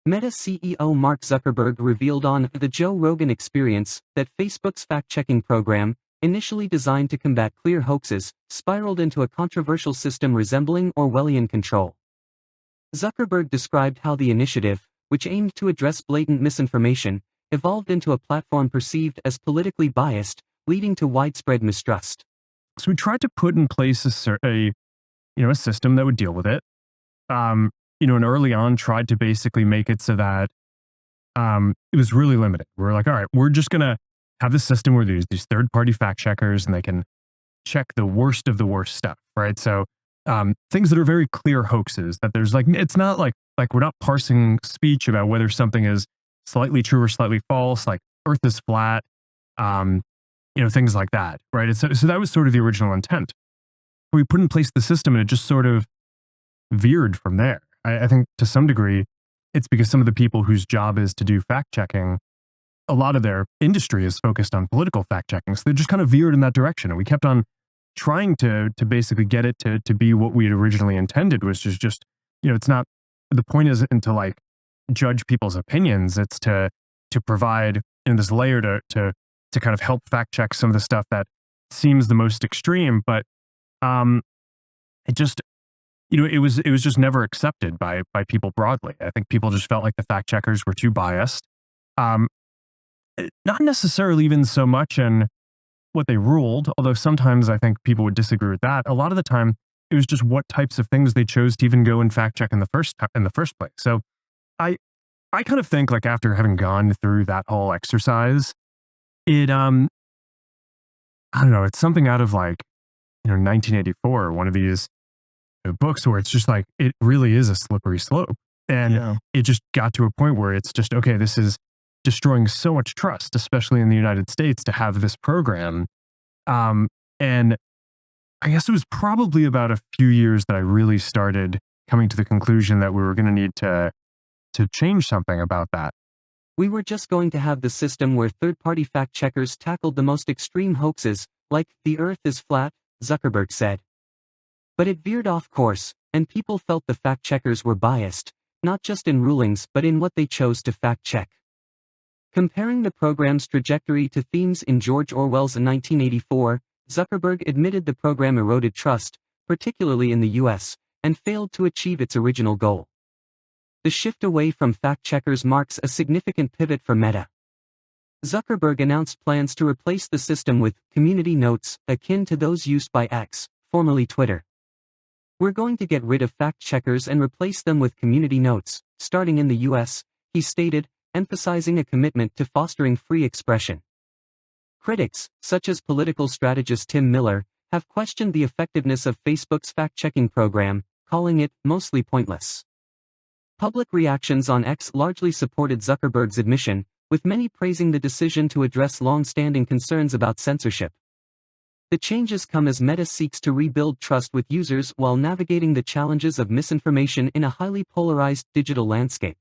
Meta CEO Mark Zuckerberg revealed on The Joe Rogan Experience that Facebook's fact-checking program, initially designed to combat clear hoaxes, spiraled into a controversial system resembling Orwellian control. Zuckerberg described how the initiative, which aimed to address blatant misinformation, evolved into a platform perceived as politically biased, leading to widespread mistrust. So we tried to put in place a system that would deal with it. And early on tried to basically make it so that it was really limited. We're like, all right, we're just gonna have this system where there's these third-party fact checkers and they can check the worst of the worst stuff, right? So things that are very clear hoaxes, that there's it's not like we're not parsing speech about whether something is slightly true or slightly false, like Earth is flat, things like that, right? And so that was sort of the original intent. We put in place the system and it just sort of veered from there. I think to some degree, it's because some of the people whose job is to do fact checking, a lot of their industry is focused on political fact checking. So they just kind of veered in that direction. And we kept on trying to basically get it to be what we had originally intended, which is just, it's not, the point isn't to judge people's opinions. It's to provide this layer to kind of help fact check some of the stuff that seems the most extreme, but it just, it was just never accepted by people broadly. I think people just felt like the fact checkers were too biased. Not necessarily even so much in what they ruled, although sometimes I think people would disagree with that. A lot of the time, it was just what types of things they chose to even go and fact check in the first place. So I kind of think after having gone through that whole exercise, it I don't know, it's something out of 1984, one of these books where it's just it really is a slippery slope. And it just got to a point where it's just, okay, this is destroying so much trust, especially in the United States, to have this program. And I guess it was probably about a few years that I really started coming to the conclusion that we were going to need to change something about that. We were just going to have the system where third-party fact checkers tackled the most extreme hoaxes, like the Earth is flat, Zuckerberg said. But it veered off course, and people felt the fact checkers were biased, not just in rulings but in what they chose to fact check. Comparing the program's trajectory to themes in George Orwell's 1984, Zuckerberg admitted the program eroded trust, particularly in the US, and failed to achieve its original goal. The shift away from fact checkers marks a significant pivot for Meta. Zuckerberg announced plans to replace the system with community notes, akin to those used by X, formerly Twitter. We're going to get rid of fact checkers and replace them with community notes, starting in the US, he stated, emphasizing a commitment to fostering free expression. Critics, such as political strategist Tim Miller, have questioned the effectiveness of Facebook's fact-checking program, calling it mostly pointless. Public reactions on X largely supported Zuckerberg's admission, with many praising the decision to address long-standing concerns about censorship. The changes come as Meta seeks to rebuild trust with users while navigating the challenges of misinformation in a highly polarized digital landscape.